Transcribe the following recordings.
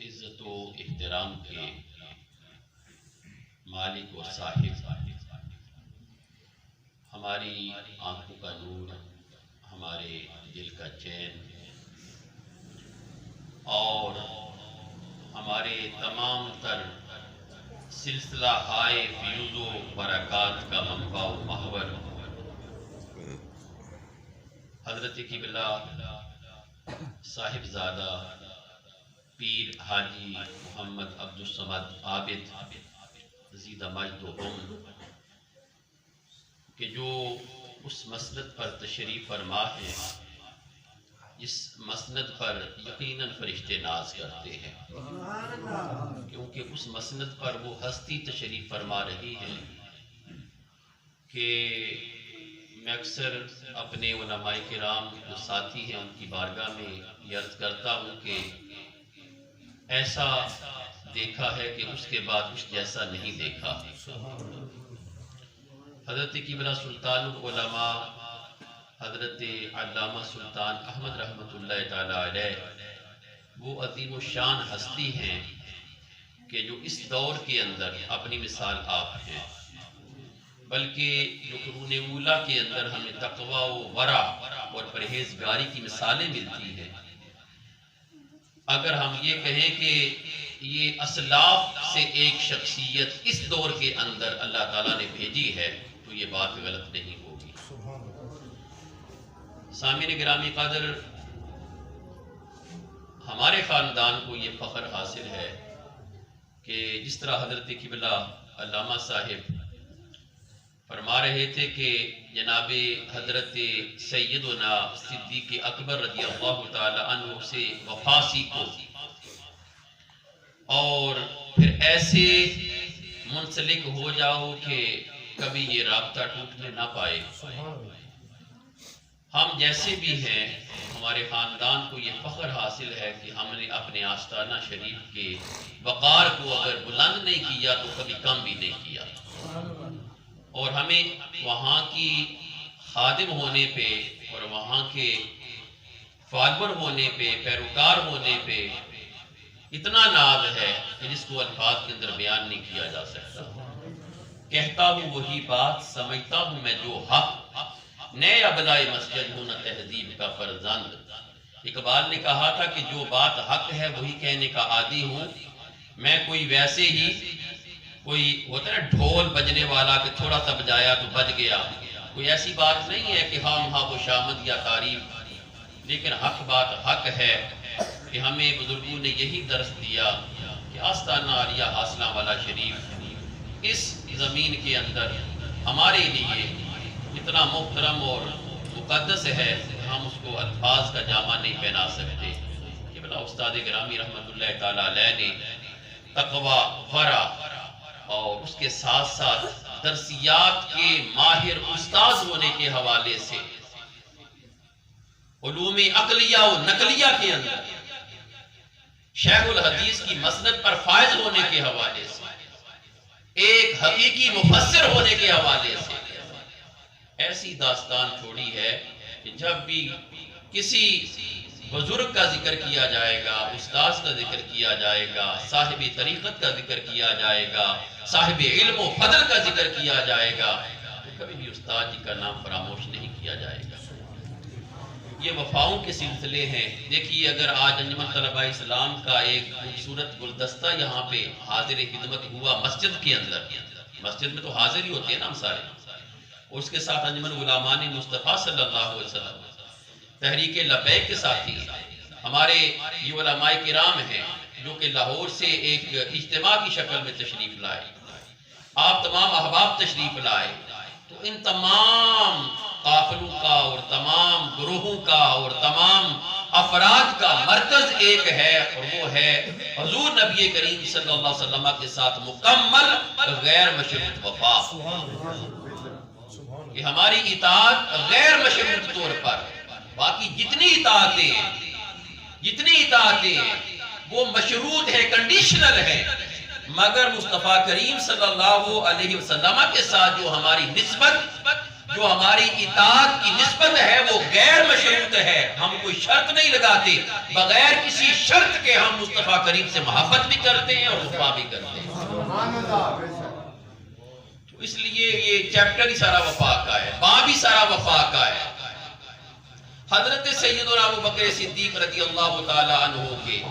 عزت و احترام کے مالک و صاحب، ہماری آنکھوں کا نور، ہمارے دل کا چین اور ہمارے تمام تر سلسلہ ہائے فیوز و برکات کا منبع و محور حضرت قبلہ صاحبزادہ پیر حاجی محمد عبدالصمد عابد زیدہ مجد و عمر کہ جو اس مسند پر تشریف فرما ہے جس مسند پر یقیناً فرشتے ناز کرتے ہیں، کیونکہ اس مسند پر وہ ہستی تشریف فرما رہی ہے کہ میں اکثر اپنے علماء کرام جو ساتھی ہیں ان کی بارگاہ میں یہ عرض کرتا ہوں کہ ایسا دیکھا ہے کہ اس کے بعد اس جیسا نہیں دیکھا۔ حضرت قبلہ سلطان العلماء حضرت علامہ سلطان احمد رحمۃ اللہ تعالی علیہ وہ عظیم و شان ہستی ہیں کہ جو اس دور کے اندر اپنی مثال آپ ہیں، بلکہ جو قرون اولیٰ کے اندر ہمیں تقوی و ورع اور پرہیزگاری کی مثالیں ملتی ہیں، اگر ہم یہ کہیں کہ یہ اسلاف سے ایک شخصیت اس دور کے اندر اللہ تعالیٰ نے بھیجی ہے تو یہ بات غلط نہیں ہوگی۔ سامعین گرامی قدر، ہمارے خاندان کو یہ فخر حاصل ہے کہ جس طرح حضرت قبلہ علامہ صاحب فرما رہے تھے کہ جناب حضرت سیدنا صدیق اکبر رضی اللہ تعالی عنہ سے وفا سیکھو اور پھر ایسے منسلک ہو جاؤ کہ کبھی یہ رابطہ ٹوٹنے نہ پائے۔ ہم جیسے بھی ہیں، ہمارے خاندان کو یہ فخر حاصل ہے کہ ہم نے اپنے آستانہ شریف کے وقار کو اگر بلند نہیں کیا تو کبھی کم بھی نہیں کیا، اور ہمیں وہاں کی خادم ہونے پہ اور وہاں کے فالور ہونے پہ، پیروکار ہونے پہ اتنا ناز ہے کہ جس کو الفاظ کے اندر بیان نہیں کیا جا سکتا۔ کہتا ہوں وہی بات، سمجھتا ہوں میں جو حق، نئے ابلائے مسجد ہوں نہ تہذیب کا فرزند۔ اقبال نے کہا تھا کہ جو بات حق ہے وہی کہنے کا عادی ہوں، میں کوئی ویسے ہی کوئی ہوتا ہے ڈھول بجنے والا کہ تھوڑا سا بجایا تو بج گیا، کوئی ایسی بات نہیں ہے کہ ہاں وہ شامت یا تعریف، لیکن حق بات حق ہے کہ ہمیں بزرگوں نے یہی درس دیا کہ آستانہ عالیہ حاصلہ والا شریف اس زمین کے اندر ہمارے لیے اتنا محترم اور مقدس ہے کہ ہم اس کو الفاظ کا جامع نہیں پہنا سکتے۔ کہ بلا استاد گرامی رحمت اللہ تعالی علیہ نے تقوی، ورع اور اس کے ساتھ ساتھ درسیات کے ماہر استاذ ہونے کے حوالے سے، علوم عقلیہ و نقلیہ کے اندر شیخ الحدیث کی مسند پر فائز ہونے کے حوالے سے، ایک حقیقی مفسر ہونے کے حوالے سے ایسی داستان چھوڑی ہے کہ جب بھی کسی بزرگ کا ذکر کیا جائے گا، استاذ کا ذکر کیا جائے گا، صاحب طریقت کا ذکر کیا جائے گا، صاحب علم و فضل کا ذکر کیا جائے گا، تو کبھی بھی استاد جی کا نام فراموش نہیں کیا جائے گا۔ یہ وفاؤں کے سلسلے ہیں۔ دیکھیے اگر آج انجمن طلباء اسلام کا ایک خوبصورت گلدستہ یہاں پہ حاضر خدمت ہوا مسجد کے اندر، مسجد میں تو حاضر ہی ہوتے ہیں نا ہم سارے، اور اس کے ساتھ انجمن غلامان مصطفیٰ صلی اللہ علیہ وسلم، تحریک لبیک کے ساتھی ہمارے یہ علماء کرام ہیں جو کہ لاہور سے ایک اجتماع کی شکل میں تشریف لائے، آپ تمام احباب تشریف لائے، تو ان تمام قافلوں کا اور تمام گروہوں کا اور تمام افراد کا مرکز ایک ہے، اور وہ ہے حضور نبی کریم صلی اللہ علیہ وسلم کے ساتھ مکمل غیر مشروط وفا، کہ ہماری اطاعت غیر مشروط طور پر، باقی جتنی اطاعتیں وہ مشروط ہے، کنڈیشنل ہے، مگر مصطفیٰ کریم صلی اللہ علیہ وسلم کے ساتھ جو ہماری نسبت، جو ہماری اطاعت کی نسبت ہے وہ غیر مشروط ہے۔ ہم کوئی شرط نہیں لگاتے، بغیر کسی شرط کے ہم مصطفیٰ کریم سے محبت بھی کرتے ہیں اور وفا بھی کرتے ہیں۔ تو اس لیے یہ چیپٹر ہی سارا وفا کا ہے، باب ہی سارا وفا کا ہے۔ حضرت سیدنا ابو بکر صدیق رضی اللہ تعالی عنہ کے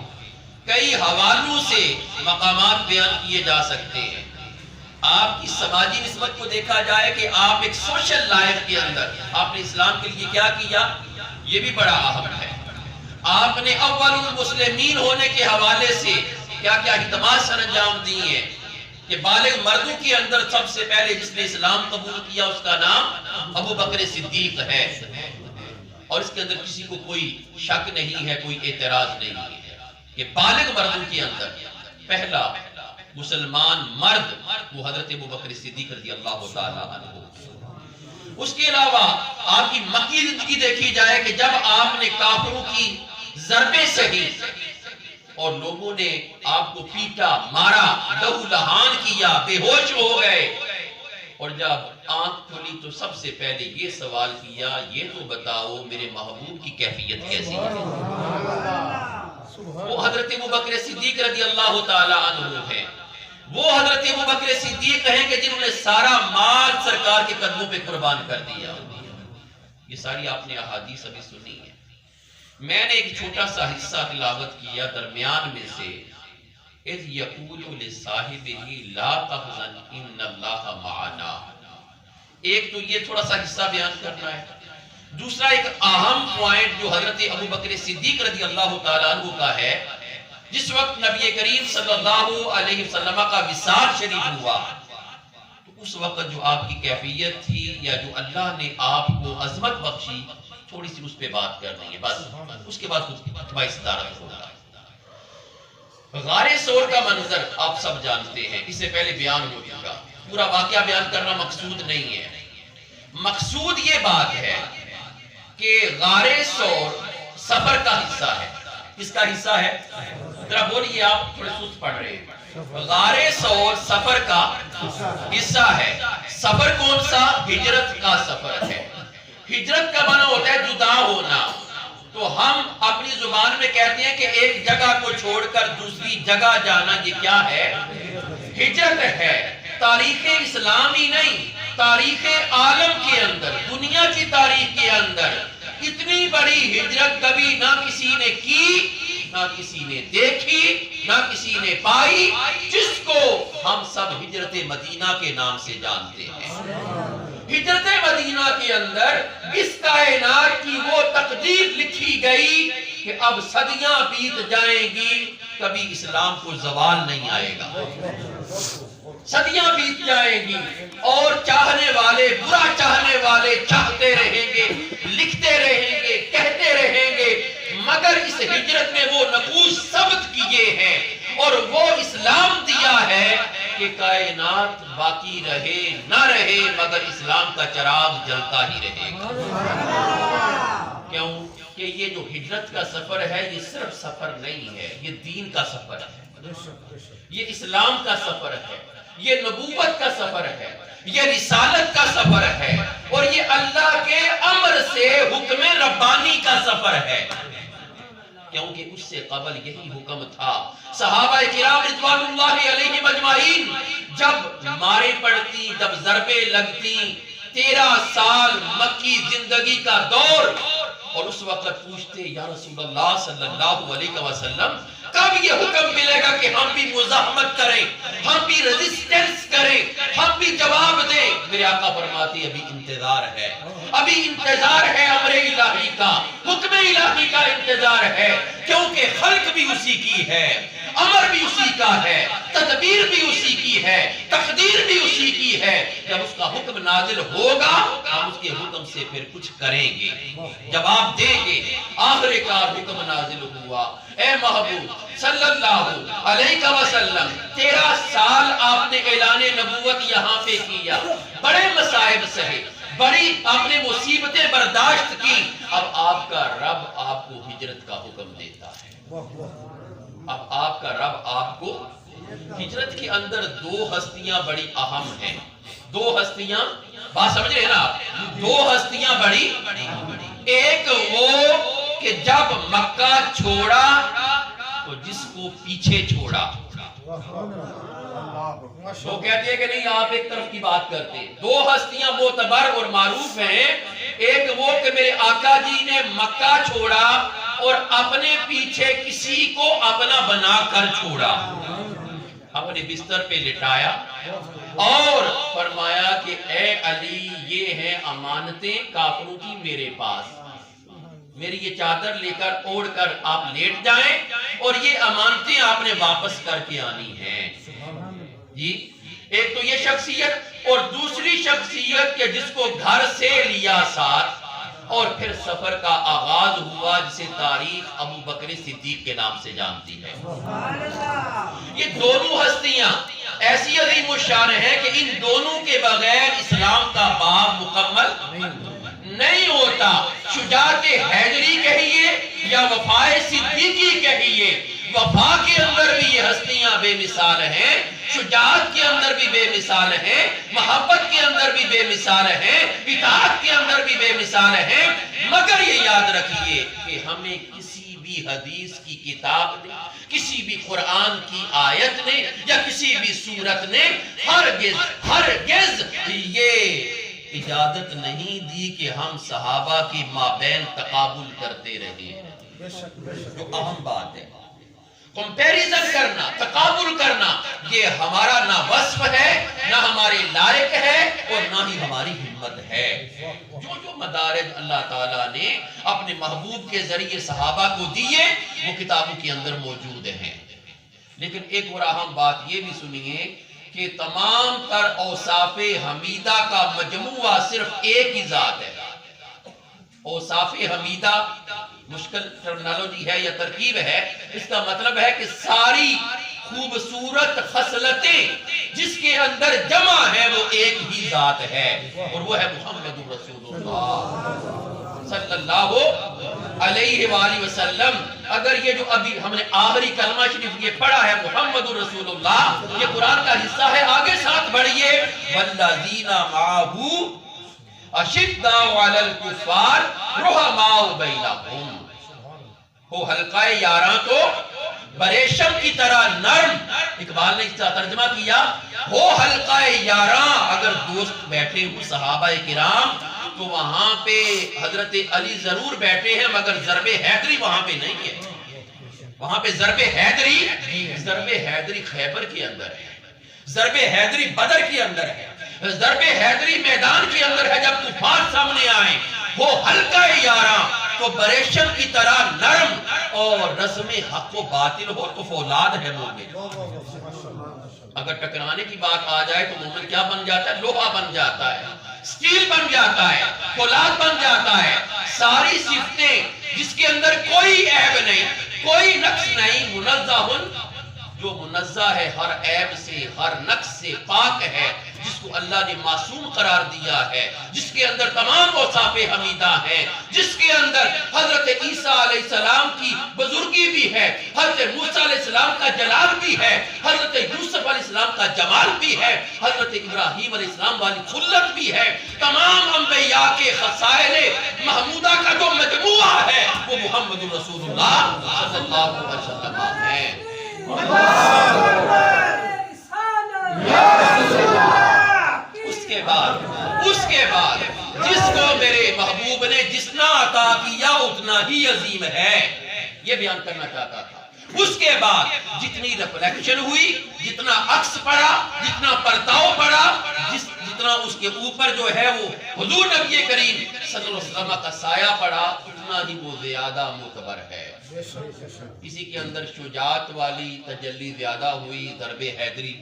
کئی حوالوں سے مقامات بیان کیے جا سکتے ہیں۔ آپ کی سماجی نسبت کو دیکھا جائے کہ آپ ایک سوشل لائف کے اندر آپ نے اسلام کے لیے کیا کیا، یہ بھی بڑا اہم ہے۔ آپ نے اول المسلمین ہونے کے حوالے سے کیا کیا خدمات سر انجام دی ہیں کہ بالغ مردوں کے اندر سب سے پہلے جس نے اسلام قبول کیا اس کا نام ابو بکر صدیق ہے، اور اس کے اندر کسی کو کوئی شک نہیں ہے، کوئی اعتراض نہیں ہے کہ بالغ مردوں کے اندر پہلا مسلمان مرد وہ حضرت ابو بکر صدیق رضی اللہ تعالیٰ عنہ۔ اس کے علاوہ آپ کی مکی زندگی دیکھی جائے کہ جب آپ نے کافروں کی ضربیں سہی اور لوگوں نے آپ کو پیٹا، مارا، لہو لہان کیا، بے ہوش ہو گئے، اور جب آنکھ کھلی تو سب سے پہلے یہ سوال کیا، یہ تو بتاؤ میرے محبوب کی کیفیت کیسی ہے؟ وہ حضرت ابو بکر صدیق رضی اللہ تعالی عنہ ہے۔ وہ حضرت ابو بکر صدیق ہیں کہ جنہوں نے سارا مال سرکار کے قدموں پہ قربان کر دیا۔ یہ ساری آپ نے احادیث ابھی سنی ہے۔ میں نے ایک چھوٹا سا حصہ تلاوت کیا درمیان میں سے، اذ یقول لصاحبہ لا تحزن ان اللہ معنا۔ ایک تو یہ تھوڑا سا حصہ بیان کرنا ہے، دوسرا ایک اہم پوائنٹ جو حضرت ابو بکر صدیق رضی اللہ تعالیٰ عنہ کا ہے، جس وقت نبی کریم صلی اللہ علیہ وسلم کا وصال شریف ہوا تو اس وقت جو آپ کی کیفیت تھی یا جو اللہ نے آپ کو عظمت بخشی، تھوڑی سی اس پہ بات کرنی ہے بس، اس کے بعد خطبہ صدارت ہوگا۔ غار ثور کا منظر آپ سب جانتے ہیں، اس سے پہلے بیان ہو چکا، پورا واقعہ بیان کرنا مقصود نہیں ہے۔ مقصود یہ بات ہے کہ غار ثور سفر کا حصہ ہے۔ کس کا حصہ ہے؟ ذرا بولیے، آپ تھوڑے سست پڑھ رہے ہیں۔ غار ثور سفر کا حصہ ہے۔ سفر کون سا؟ ہجرت کا سفر ہے۔ ہجرت کا معنی ہوتا ہے جدا ہونا۔ تو ہم اپنی زبان میں کہتے ہیں کہ ایک جگہ کو چھوڑ کر دوسری جگہ جانا، یہ کیا ہے؟ ہجرت ہے۔ تاریخ اسلام ہی نہیں، تاریخ عالم کے اندر، دنیا کی تاریخ کے اندر اتنی بڑی ہجرت کبھی نہ کسی نے کی، نہ کسی نے دیکھی، نہ کسی نے پائی، جس کو ہم سب ہجرت مدینہ کے نام سے جانتے ہیں۔ ہجرت مدینہ کے اندر اس کائنات کی وہ تقدیر لکھی گئی کہ اب صدیاں بیت جائیں گی، کبھی اسلام کو زوال نہیں آئے گا۔ صدیاں بیت جائیں گی اور چاہنے والے، برا چاہنے والے چاہتے رہیں گے، لکھتے رہیں گے، کہتے رہیں گے، مگر اس ہجرت میں وہ نقوش ثبت کیے ہیں اور وہ اسلام دیا ہے کہ کائنات باقی رہے نہ رہے مگر اسلام کا چراغ جلتا ہی رہے گا۔ کیوں کہ یہ جو ہجرت کا سفر ہے یہ صرف سفر نہیں ہے، یہ دین کا سفر ہے، یہ اسلام کا سفر ہے، یہ نبوت کا سفر ہے، یہ رسالت کا سفر ہے، اور یہ اللہ کے امر سے حکم ربانی کا سفر ہے۔ کیونکہ اس سے قبل یہی حکم تھا۔ صحابہ کرام رضوان اللہ علیہم اجمعین جب مارے پڑتی، جب ضربیں لگتی، 13 سال مکی زندگی کا دور، اور اس وقت پوچھتے یا رسول اللہ صلی اللہ علیہ وسلم کب یہ حکم ملے گا کہ ہم بھی مزاحمت کریں، ہم بھی ریزسٹنس کریں، ہم بھی جواب دیں؟ میرے آقا فرماتے ابھی انتظار ہے، ابھی انتظار ہے امر الہی کا، حکم الہی کا انتظار ہے، کیونکہ خلق بھی اسی کی ہے، امر بھی اسی کا ہے، تدبیر بھی اسی کی ہے، تقدیر بھی اسی کی ہے۔ جب اس کا حکم نازل ہوگا ہم اس کے حکم سے پھر کچھ کریں گے، جواب دیں گے۔ آخر کار حکم نازل ہوا، اے محبوب صلی اللہ علیہ وسلم 13 سال آپ نے اعلان نبوت یہاں پہ کیا، بڑے مصائب سہے، بڑی آپ نے مصیبتیں برداشت کی، اب آپ کا رب آپ کو ہجرت کا حکم دیتا ہے۔ اب آپ کا رب آپ کو ہجرت کے اندر 2 ہستیاں بڑی اہم ہیں، 2 ہستیاں، بات سمجھ رہے ہیں نا آپ؟ 2 ہستیاں بڑی، ایک وہ کہ جب مکہ چھوڑا تو جس کو پیچھے چھوڑا. وہ کہتے ہیں کہ نہیں آپ ایک طرف کی بات کرتے ہیں. دو ہستیاں معتبر اور معروف ہیں. ایک وہ کہ میرے آقا جی نے مکہ چھوڑا اور اپنے پیچھے کسی کو اپنا بنا کر چھوڑا, اپنے بستر پہ لٹایا اور فرمایا کہ اے علی یہ ہیں امانتیں کافروں کی میرے پاس, میری یہ چادر لے کر اوڑھ کر آپ لیٹ جائیں اور یہ امانتیں آپ نے واپس کر کے آنی ہیں. جی ایک تو یہ شخصیت, اور دوسری شخصیت کہ جس کو گھر سے لیا ساتھ اور پھر سفر کا آغاز ہوا, جسے تاریخ ابو بکر صدیق کے نام سے جانتی ہے. یہ دونوں ہستیاں ایسی عظیم الشان ہیں کہ ان دونوں کے بغیر اسلام کا باب مکمل نہیں ہوتا. شجاعت حیدری کہیے یا وفائے صدیقی کہیے, وفا کے اندر بھی یہ ہستیاں بے مثال ہیں, شجاعت کے اندر بھی بے مثال ہیں, محبت کے اندر بھی بے مثال ہیں, اطاعت کے اندر بھی بے مثال ہیں. مگر یہ یاد رکھیے کہ ہمیں کسی بھی حدیث کی کتاب نے, کسی بھی قرآن کی آیت نے یا کسی بھی سورت نے ہرگز یہ اجازت نہیں دی کہ ہم صحابہ کی مابین تقابل کرتے رہے. جو اہم بات ہے, کمپیریزن کرنا, تقابل کرنا, یہ ہمارا نہ وصف ہے, نہ ہمارے لائق ہے, اور نہ ہی ہماری ہمت ہے. جو مدارج اللہ تعالیٰ نے اپنے محبوب کے ذریعے صحابہ کو دیے وہ کتابوں کے اندر موجود ہیں. لیکن ایک اور اہم بات یہ بھی سنیے کہ تمام تر اوصاف حمیدہ کا مجموعہ صرف ایک ہی ذات ہے. اوصاف حمیدہ مشکل ٹرمنالوجی ہے یا ترکیب ہے, اس کا مطلب ہے کہ ساری خوبصورت خصلتیں جس کے اندر جمع ہے وہ ایک ہی ذات ہے, اور وہ ہے محمد رسول اللہ صلی اللہ علیہ وآلہ وسلم. اگر یہ جو ابھی ہم نے آخری کلمہ شریف یہ پڑھا ہے محمد رسول اللہ, یہ قرآن کا حصہ ہے. آگے ساتھ بڑھئے والذین معہ اشداء علی الکفار رحماء بینہم. وہ حلقہ یاراں تو بریشم کی طرح نرم, اقبال نے اس کا ترجمہ کیا, وہ حلقہ یاراں اگر دوست بیٹھے ہوں صحابہ کرام تو وہاں پہ حضرت علی ضرور بیٹھے ہیں, مگر ضرب حیدری وہاں پہ نہیں ہے. وہاں پہ ضرب حیدری خیبر کے اندر ہے, ضرب حیدری بدر کے اندر ہے, ضرب حیدری میدان کے اندر ہے. جب کفار سامنے آئیں وہ حلقہ یاراں تو بریشم کی طرح نرم اور رسم حق و باطل ہو تو فولاد ہے مومن. اگر ٹکرانے کی بات آ جائے تو مومن کیا بن جاتا ہے؟ لوہا بن جاتا ہے, سٹیل بن جاتا ہے, فولاد بن جاتا ہے. ساری صفتیں جس کے اندر کوئی عیب نہیں, کوئی نقص نہیں, منزہ, جو منزہ ہے ہر عیب سے, ہر نقص سے پاک ہے, جس کو اللہ نے معصوم قرار دیا ہے, جس کے اندر تمام اوصاف حمیدہ ہیں, جس کے اندر حضرت عیسیٰ علیہ السلام کی بزرگی بھی ہے, حضرت موسیٰ علیہ السلام کا جلال بھی ہے, حضرت یوسف علیہ السلام کا جمال بھی ہے, حضرت ابراہیم علیہ السلام والی خلت بھی ہے. تمام انبیاء کے خصائل محمودہ کا جو مجموعہ ہے وہ محمد رسول اللہ صلی اللہ علیہ وسلم ہے. اس کے بعد جس کو میرے محبوب نے جتنا عطا کیا اتنا ہی عظیم ہے, یہ بیان کرنا چاہتا تھا. اس کے بعد جتنی ریفلیکشن ہوئی, جتنا عکس پڑا, جتنا پرتاؤ پڑا, جتنا اس کے اوپر جو ہے وہ حضور نبی کریم صلی اللہ علیہ وسلم کا سایہ پڑا, اتنا ہی وہ زیادہ معتبر ہے. کسی کے اندر شجاعت والی تجلی زیادہ ہوئی, ضرب حیدری.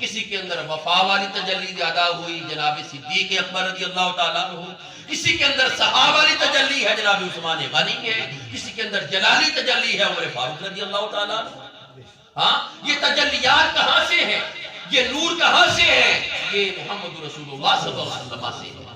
کسی کے اندر وفا والی تجلی زیادہ ہوئی, جناب صدیق اکبر رضی اللہ تعالیٰ عنہ. کسی کے اندر صحابہ والی تجلی ہے, جناب عثمان غنی ہے. کسی کے اندر جلالی تجلی ہے, عمر فاروق رضی اللہ تعالیٰ عنہ. ہاں, یہ تجلیات کہاں سے ہیں, یہ نور کہاں سے ہے؟ یہ محمد رسول اللہ صلی اللہ علیہ وسلم سے ہے.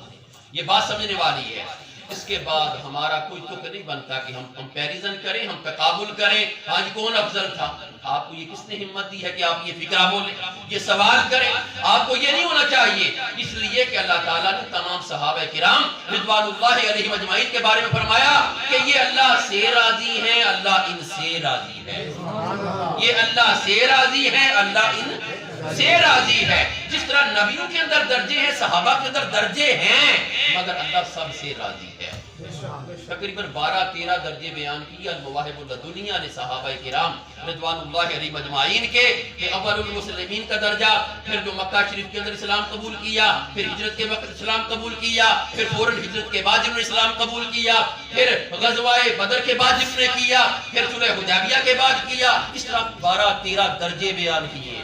یہ بات سمجھنے والی ہے. اس کے بعد ہمارا کوئی تک نہیں بنتا کہ ہم کمپیریزن کریں، ہم تقابل کریں آج کون افضل تھا۔ آپ کو یہ کس نے ہمت دی ہے کہ آپ یہ فکرہ بولیں، یہ سوال کریں؟ آپ کو یہ نہیں ہونا چاہیے، اس لیے کہ اللہ تعالیٰ نے تمام صحابہ کرام رضوان اللہ علیہم اجمعین کے بارے میں فرمایا کہ یہ اللہ سے راضی ہیں، اللہ ان سے راضی ہے۔ یہ اللہ سے راضی ہے، اللہ ان سے راضی ہے۔ جس طرح نبیوں کے اندر درجے ہیں، صحابہ کے اندر درجے ہیں، مگر اللہ سب سے راضی ہے۔ تقریباً 12-13 درجے بیان کیے المواہب اللدنیہ نے صحابہ کرام رضوان اللہ علیہ مجمعین کے، کہ اول المسلمین کا درجہ، پھر جو مکہ شریف کے اندر اسلام قبول کیا، پھر ہجرت کے وقت اسلام قبول کیا، پھر فوراً ہجرت کے بعد جنہوں نے اسلام قبول کیا، پھر غزوہ بدر کے بعد جنہوں نے کیا، پھر صلح حدیبیہ کے بعد کیا، اس طرح 12-13 درجے بیان کیے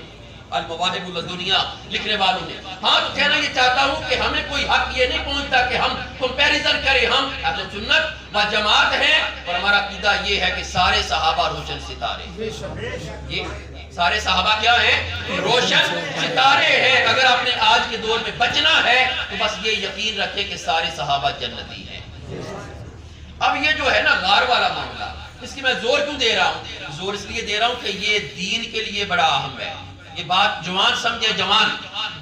المواہب اللدنیہ لکھنے والوں نے۔ ہاں تو کہنا یہ چاہتا ہوں کہ ہمیں کوئی حق یہ نہیں پہنچتا کہ ہم کمپیریزن کریں، ہم اہل سنت و جماعت ہیں اور ہمارا عقیدہ یہ ہے کہ سارے صحابہ روشن ستارے، یہ سارے صحابہ کیا ہیں؟ روشن ستارے ہیں۔ اگر آپ نے آج کے دور میں بچنا ہے تو بس یہ یقین رکھے کہ سارے صحابہ جنتی ہیں۔ اب یہ جو ہے نا غار والا معاملہ، اس کی میں زور کیوں دے رہا ہوں؟ زور اس لیے دے رہا ہوں کہ یہ دین کے لیے بڑا اہم ہے۔ یہ بات جوان سمجھے، جوان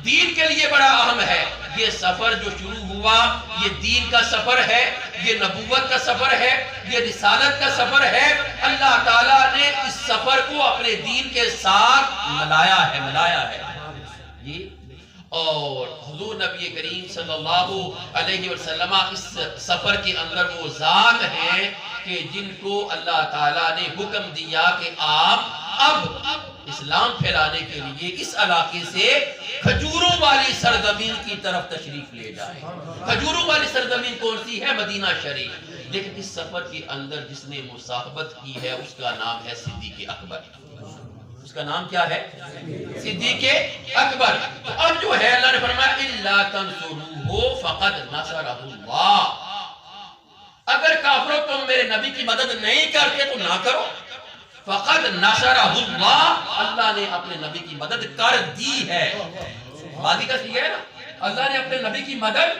دین کے لیے بڑا اہم ہے۔ یہ سفر جو شروع ہوا یہ دین کا سفر ہے، یہ نبوت کا سفر ہے، یہ رسالت کا سفر ہے۔ اللہ تعالیٰ نے اس سفر کو اپنے دین کے ساتھ ملایا ہے یہ، اور حضور نبی کریم صلی اللہ علیہ وسلم اس سفر کے اندر وہ ذات ہیں کہ جن کو اللہ تعالیٰ نے حکم دیا کہ آپ اب اسلام پھیلانے کے لیے اس علاقے سے کھجوروں والی سرزمین کی طرف تشریف لے جائیں۔ کھجوروں والی سرزمین کون سی ہے؟ مدینہ شریف۔ لیکن اس سفر کے اندر جس نے مصاحبت کی ہے اس کا نام ہے صدیق اکبر۔ اس کا نام کیا ہے؟ صدیق اکبر۔ تو اب جو ہے اللہ نے فرمایا اِلَّا تَنْصُرُوهُ فَقَدْ نَصَرَهُ اللَّهُ، اگر کافروں تم میرے نبی کی مدد نہیں کرتے تو نہ کرو۔ فقد نصرہ اللہ، اللہ نے اپنے نبی کی مدد کر دی ہے۔ ماضی کا سیغہ ہے نا، اللہ نے اپنے نبی کی مدد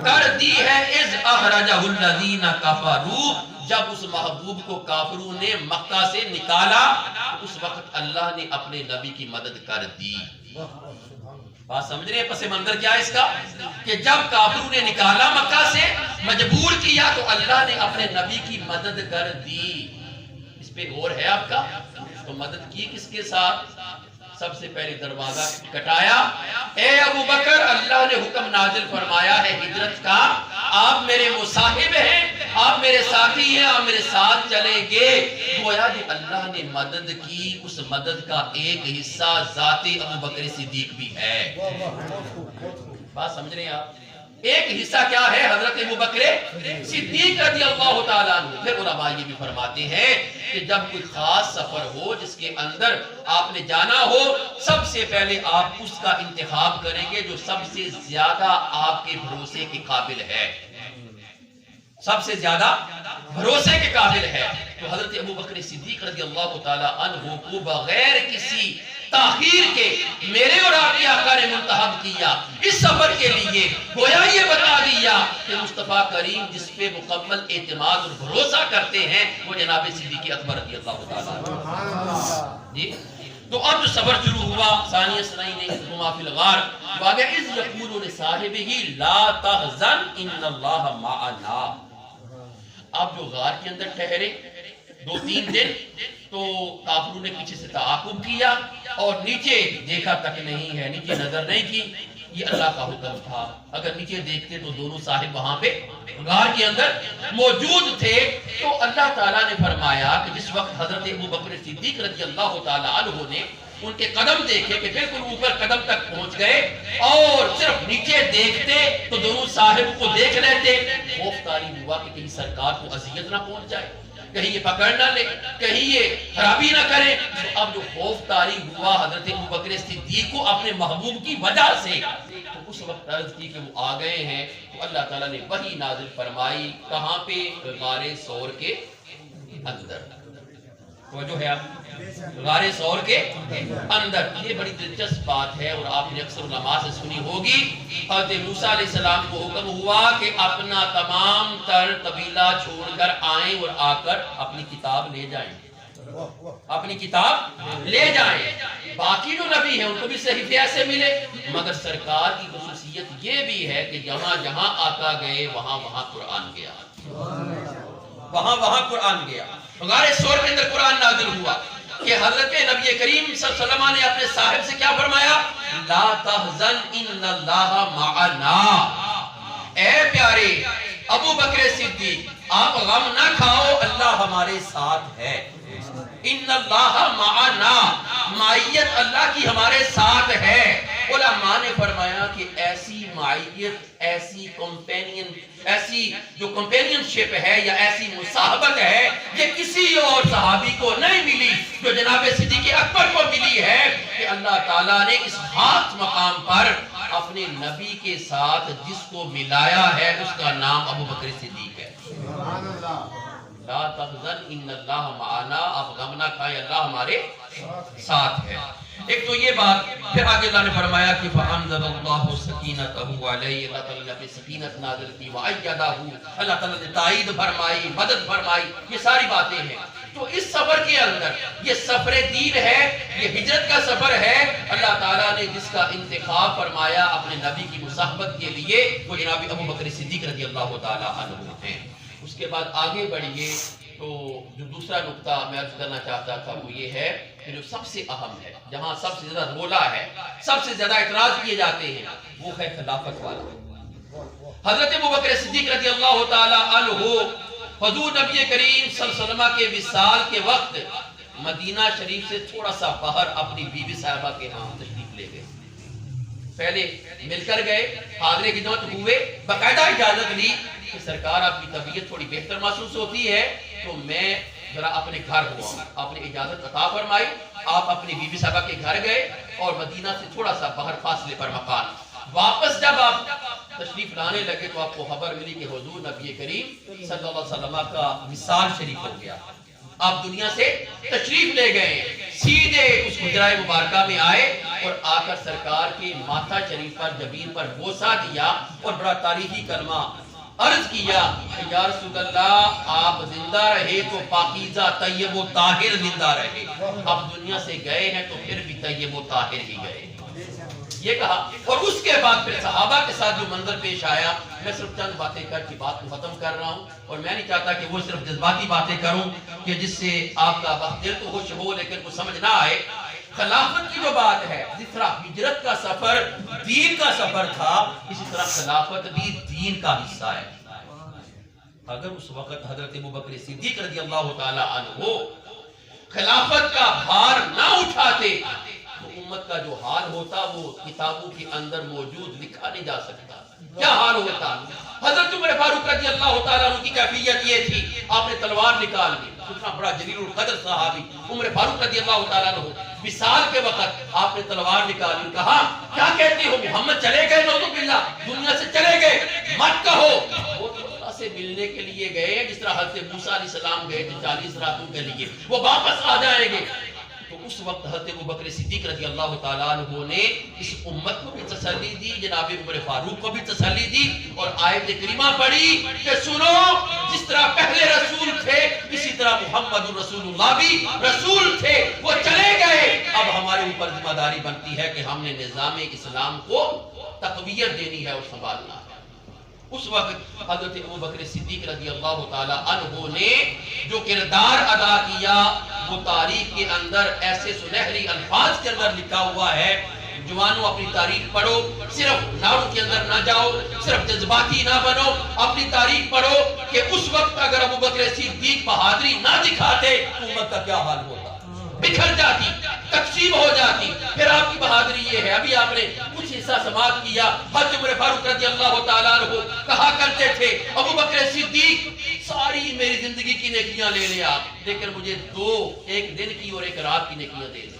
کر دی ہے۔ اذ اخرجہ الذین کفروا، جب اس محبوب کو کافروں نے مکہ سے نکالا اس وقت اللہ نے اپنے نبی کی مدد کر دی۔ بات سمجھ رہے ہیں پس منظر کیا ہے اس کا؟ کہ جب کافروں نے نکالا مکہ سے، مجبور کیا، تو اللہ نے اپنے نبی کی مدد کر دی۔ اس پہ غور ہے آپ کا؟ تو مدد کی کس کے ساتھ؟ سب سے پہلے دروازہ کٹایا۔ اے ابو بکر، اللہ نے حکم نازل فرمایا ہے ہجرت کا، آپ میرے مصاحب ہیں، آپ میرے ساتھی ہیں، آپ میرے ساتھ چلیں گے۔ گویا کہ اللہ نے مدد کی، اس مدد کا ایک حصہ ذات ابو بکر صدیق بھی ہے۔ بات سمجھ رہے ہیں آپ؟ ایک حصہ کیا ہے؟ حضرت ابو بکر صدیق رضی اللہ تعالیٰ عنہ۔ پھر علماء یہ بھی فرماتے ہیں کہ جب کوئی خاص سفر ہو جس کے اندر آپ نے جانا ہو، سب سے پہلے آپ اس کا انتخاب کریں گے جو سب سے زیادہ آپ کے بھروسے کے قابل ہے، سب سے زیادہ بھروسے کے قابل ہے۔ تو حضرت ابو بکر صدیق رضی اللہ تعالیٰ عنہ کو بغیر کسی تاخیر کے میرے اور آپ کے آقا نے منتخب کیا اس سفر کے لیے۔ گویا یہ بتا دیا کہ مصطفیٰ کریم جس پہ مکمل اعتماد اور بھروسہ کرتے ہیں وہ جناب صدیق اکبر رضی اللہ تعالیٰ جی۔ تو اب جو سفر شروع ہوا، ثانیہ اثنین اذ ہما فی الغار، واقع اذ یقول لصاحبہ لا تحزن ان اللہ معنا۔ اب جو غار کے اندر ٹھہرے 2-3 دن، تو کافروں نے پیچھے سے تعاقب کیا اور نیچے دیکھا تک نہیں ہے، نیچے نظر نہیں کی۔ یہ اللہ کا حکم تھا، اگر نیچے دیکھتے تو دونوں صاحب وہاں پہ غار کے اندر موجود تھے۔ تو اللہ تعالیٰ نے فرمایا کہ جس وقت حضرت ابو بکر صدیق رضی اللہ تعالیٰ عنہ نے ان کے قدم دیکھے کہ بالکل اوپر قدم تک پہنچ گئے اور صرف نیچے دیکھتے تو دونوں صاحب کو دیکھ لیتے، خوف طاری ہوا کہ کہیں سرکار کو اذیت نہ پہنچ جائے، کہیں یہ پکڑ نہ لے، کہیں یہ خرابی نہ کرے۔ تو اب جو خوف طاری ہوا حضرت ابو بکر صدیق کو اپنے محبوب کی وجہ سے، تو اس وقت عرض کی کہ وہ آ گئے ہیں، تو اللہ تعالیٰ نے وحی نازل فرمائی۔ کہاں پہ؟ غار ثور کے اندر۔ وہ جو ہے اب غار ثور کے اندر. یہ بڑی دلچسپ بات ہے اور آپ نے اکثر علماء سے سنی ہوگی. حضرت موسیٰ علیہ السلام کو حکم ہوا کہ اپنا تمام تر قبیلہ چھوڑ کر آئیں اور آ کر اپنی کتاب لے جائیں. اپنی کتاب لے جائیں. باقی جو نبی ہیں ان کو بھی صحیفے ایسے ملے، مگر سرکار کی خصوصیت یہ بھی ہے کہ جہاں جہاں آقا گئے وہاں وہاں قرآن گیا. وہاں وہاں قرآن گیا. غار ثور کے اندر قرآن نازل ہوا کہ حضرت نبی کریم صلی اللہ علیہ وسلم نے اپنے صاحب سے کیا فرمایا؟ لا تحزن ان اللہ معنا. اے پیارے ابو بکر صدیق، آپ غم نہ کھاؤ، اللہ ہمارے ساتھ ہے. ان اللہ معنا، معیت اللہ کی ہمارے ساتھ ہے. علماء نے فرمایا کہ ایسی معیت، ایسی کمپینین، ایسی جو کمپینین شپ ہے یا ایسی مصاحبت ہے یہ کسی اور صحابی کو نہیں ملی جو جناب صدیق اکبر کو ملی ہے، کہ اللہ تعالیٰ نے اس خاص مقام پر اپنے نبی کے ساتھ جس کو ملایا ہے اس کا نام ابو بکر صدیق ہے. لا تحزن ان اللہ معنا، آپ غم نہ کھائیں، اللہ ہمارے ساتھ ہے. ایک تو یہ بات. پھر آگے اللہ نے فرمایا کہ فَأَنزَلَ اللَّهُ سَكِينَتَهُ عَلَيْهِ، اللہ تعالیٰ نے اپنی سکینت نازل کی. وَأَيَّدَهُ، اللہ تعالیٰ نے تائید فرمائی، مدد فرمائی. یہ ساری باتیں ہیں. تو اس سفر کے اندر یہ سفر دین ہے، یہ ہجرت کا سفر ہے. اللہ تعالیٰ نے جس کا انتخاب فرمایا اپنے نبی کی مصاحبت کے لیے وہ جناب ابو بکر صدیق رضی اللہ تعالیٰ عنہ ہیں. اس کے بعد آگے بڑھیے تو جو دوسرا نقطہ میں عرض کرنا چاہتا تھا وہ یہ ہے کہ جو سب سے اہم ہے، جہاں سب سے زیادہ رولا ہے، سب سے زیادہ اعتراض کیے جاتے ہیں، وہ ہے خلافت والا. حضرت ابو بکر صدیق رضی اللہ تعالی عنہ حضور نبی کریم صلی اللہ علیہ وسلم کے وصال کے وقت مدینہ شریف سے تھوڑا سا باہر اپنی بیوی صاحبہ کے ہاں تشریف لے گئے. پہلے مل کر گئے، حاضر خدمت ہوئے، باقاعدہ اجازت لی کہ سرکار آپ کی طبیعت تھوڑی بہتر محسوس ہوتی ہے تو میں ذرا اپنے گھر ہوا. آپ نے اجازت عطا فرمائی، آپ اپنی بیوی صاحبہ کے گھر گئے اور مدینہ سے تھوڑا سا باہر فاصلے پر مکان. واپس جب آپ تشریف لانے لگے تو آپ کو خبر ملی کہ حضور نبی کریم صلی اللہ علیہ وسلم کا وصال شریف ہو گیا. آپ دنیا سے تشریف لے گئے، سیدھے اس حجرہ مبارکہ میں آئے اور آ کر سرکار کے ماتھا شریف پر جبین پر بوسہ دیا اور بڑا تاریخی کلمہ عرض کیا کہ یا رسول اللہ آپ زندہ رہے تو پاکیزہ طیب و طاہر زندہ رہے، آپ دنیا سے گئے ہیں تو پھر بھی طیب و طاہر ہی گئے. یہ کہا اور اس کے بعد پھر صحابہ کے ساتھ جو منظر پیش آیا. میں صرف چند باتیں کر کے بات کو ختم کر رہا ہوں اور میں نہیں چاہتا کہ وہ صرف جذباتی باتیں کروں کہ جس سے آپ کا وقت دل تو خوش ہو لیکن وہ سمجھ نہ آئے. خلافت کی جو بات ہے، جس طرح ہجرت کا سفر دین کا سفر تھا اسی طرح خلافت بھی دین کا حصہ ہے. اگر اس وقت حضرت ابو بکر صدیق رضی اللہ تعالی عنہ خلافت کا بھار نہ اٹھاتے تو امت کا جو حال ہوتا وہ کتابوں کے اندر موجود لکھا نہیں جا سکتا. کیا حال ہوتا؟ حضرت عمر فاروق رضی اللہ تعالیٰ عنہ کی کیفیت یہ تھی، آپ نے تلوار نکال لی. اتنا بڑا جلیل القدر صحابی عمر فاروق رضی اللہ تعالیٰ عنہ وصال کے وقت آپ نے تلوار نکالی. کہا کیا کہتے ہو محمد چلے گئے، نعوذ باللہ دنیا سے چلے گئے، مت کہو. وہ تو اللہ سے ملنے کے لیے گئے جس طرح حضرت موسیٰ علیہ السلام گئے تھے 40 راتوں کے لیے، وہ واپس آ جائیں گے. تو اس وقت حضرت ابو بکر صدیق رضی اللہ تعالیٰ عنہ نے اس امت کو بھی تسلی دی، جناب عمر فاروق کو بھی تسلی دی اور آیت کریمہ پڑھی کہ سنو جس طرح پہلے رسول تھے اسی طرح محمد رسول اللہ بھی رسول تھے، وہ چلے گئے. اب ہمارے اوپر ذمہ داری بنتی ہے کہ ہم نے نظام اسلام کو تقویت دینی ہے اور سنبھالنا ہے. اس وقت حضرت ابو بکر صدیق رضی اللہ تعالی عنہ نے جو کردار ادا کیا وہ تاریخ کے اندر ایسے سنہری الفاظ کے اندر لکھا ہوا ہے. جوانوں اپنی تاریخ پڑھو، صرف ناؤ کے اندر نہ جاؤ، صرف جذباتی نہ بنو، اپنی تاریخ پڑھو کہ اس وقت اگر ابو بکر صدیق بہادری نہ دکھاتے تو امت کا کیا حال ہوتا، بکھر جاتی، تقسیم ہو جاتی. پھر آپ کی بہادری یہ ہے، ابھی آپ نے کچھ حصہ سماعت کیا. حضرت عمر فاروق رضی اللہ تعالیٰ عنہ کہا کرتے تھے ابو بکر صدیق ساری میری زندگی کی نیکیاں لے لیں آپ، لیکن مجھے ایک دن کی اور ایک رات کی نیکیاں دے دیں.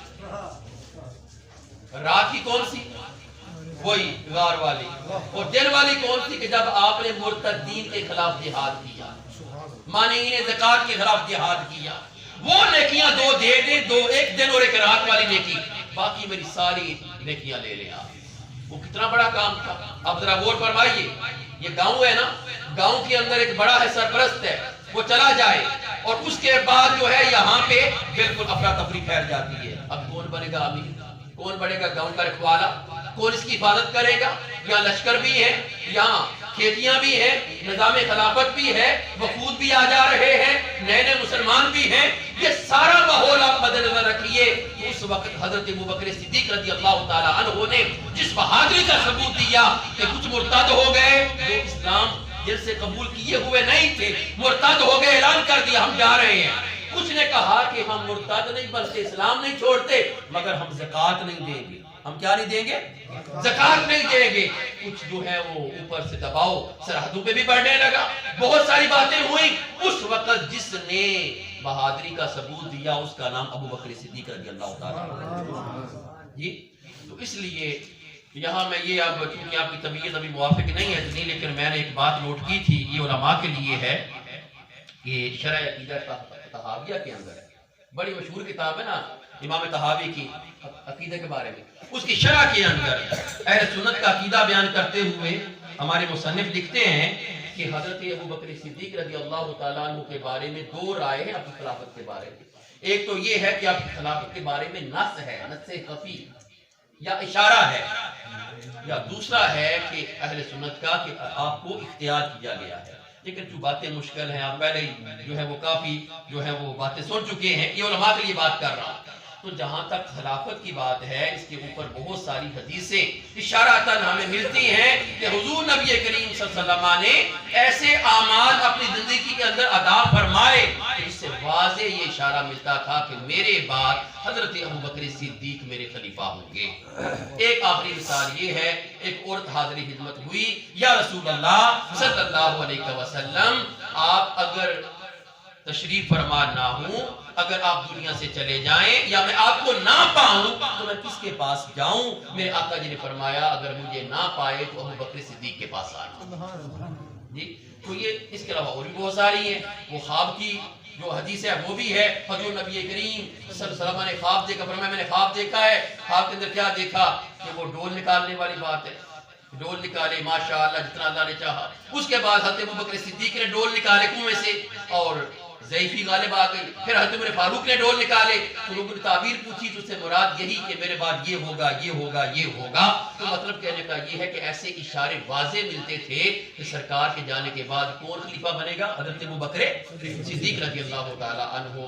رات کی کون سی؟ وہی غار والی. اور دن والی کون سی؟ کہ جب آپ نے مرتدین کے خلاف جہاد کیا، مانعین زکات کے خلاف جہاد کیا. وہ نیکیاں دو دے دیں، دو ایک دن اور ایک رات والی نیکی، باقی میری ساری نیکیاں لے لیں آپ۔ وہ کتنا بڑا کام تھا۔ اب ذرا غور فرمائیے، یہ گاؤں ہے نا، گاؤں کے اندر ایک بڑا ہے، سرپرست ہے، وہ چلا جائے اور اس کے بعد جو ہے یہاں پہ بالکل افراتفری پھیل جاتی ہے۔ اب کون بنے گا امیر؟ کون بنے گا گاؤں کا رکھوالا؟ کون اس کی حفاظت کرے گا؟ یہاں لشکر بھی ہے، یہاں کھیتیاں بھی ہیں، نظام خلافت بھی ہے، وفود بھی آ جا رہے ہیں، نئے نئے مسلمان بھی ہیں، یہ سارا ماحول آپ مد نظر رکھیے۔ اس وقت حضرت ابوبکر صدیق رضی اللہ تعالیٰ عنہ نے جس بہادری کا ثبوت دیا کہ کچھ مرتد ہو گئے، جو اسلام دل سے قبول کیے ہوئے نہیں تھے، مرتد ہو گئے، اعلان کر دیا ہم جا رہے ہیں۔ کچھ نے کہا کہ ہم مرتد نہیں بلکہ اسلام نہیں چھوڑتے، مگر ہم زکوٰۃ نہیں دیں گے۔ ہم کیا نہیں دیں گے؟ زکوٰۃ نہیں دیں گے۔ کچھ جو ہے وہ اوپر سے دباؤ سرحدوں پہ بھی بڑھنے لگا، بہت ساری باتیں ہوئی۔ اس وقت جس نے بہادری کا ثبوت دیا اس کا نام ابوبکر صدیق رضی اللہ تعالیٰ جی۔ تو اس لیے یہاں میں یہ اب چونکہ آپ کی طبیعت ابھی موافق نہیں ہے نہیں، لیکن میں نے ایک بات نوٹ کی تھی، یہ علماء کے لیے ہے کہ شرح عقیدہ طحاویہ کے اندر بڑی مشہور کتاب ہے نا امام طحاوی کی عقیدہ کے بارے میں، اس کی شرح کے اندر اہل سنت کا عقیدہ بیان کرتے ہوئے ہمارے مصنف لکھتے ہیں کہ حضرت ابوبکر صدیق رضی اللہ تعالیٰ عنہ کے بارے میں دو رائے ہیں اپنی خلافت کے بارے میں۔ ایک تو یہ ہے کہ آپ کی خلافت کے بارے میں نص ہے، نص خفی یا اشارہ ہے، یا دوسرا ہے کہ اہل سنت کا کہ آپ کو اختیار کیا گیا ہے۔ لیکن جو باتیں مشکل ہیں، آپ پہلے جو ہے وہ کافی جو ہے وہ باتیں سن چکے ہیں، یہ علماء کے لیے بات کر رہا ہوں۔ تو جہاں تک خلافت کی بات ہے، اس کے اوپر بہت ساری حدیثیں اشارتاً ہمیں ملتی ہیں کہ حضور نبی کریم صلی اللہ علیہ وسلم نے ایسے اعمال اپنی زندگی کے اندر ادا فرمائے جس سے واضح یہ اشارہ ملتا تھا کہ میرے بعد حضرت ابوبکر صدیق میرے خلیفہ ہوں گے۔ ایک آخری مثال یہ ہے، ایک عورت حاضری خدمت ہوئی، یا رسول اللہ صلی اللہ علیہ وسلم آپ اگر تشریف فرما نہ ہوں، اگر آپ دنیا سے چلے جائیں یا میں آپ کو نہ پاؤں تو میں کس کے پاس جاؤں؟ میرے آقا جی نے فرمایا اگر مجھے نہ پائے تو ابوبکر صدیق کے پاس آنا جی۔ تو یہ اس کے علاوہ اور بھی بہت ساری ہیں، وہ خواب کی جو حدیث ہے وہ بھی ہے، حضور نبی کریم صلی اللہ علیہ وسلم نے خواب دیکھا، فرمایا میں نے خواب دیکھا ہے۔ خواب کے اندر کیا دیکھا کہ وہ ڈول نکالنے والی بات ہے، ڈول نکالے ماشاءاللہ جتنا اللہ نے چاہا۔ اس کے بعد حضرت ابوبکر صدیق نے ڈول نکالے کنویں سے اور ضعیفی غالب آ گئی، پھر حضرت عمر فاروق نے ڈول نکالے، تو لوگوں نے تعبیر پوچھی تو اس سے مراد یہی کہ میرے بعد یہ ہوگا یہ ہوگا یہ ہوگا۔ تو مطلب کہنے کا یہ ہے کہ ایسے اشارے واضح ملتے تھے کہ سرکار کے جانے کے بعد کون خلیفہ بنے گا؟ حضرت ابوبکر صدیق رضی اللہ تعالی عنہ۔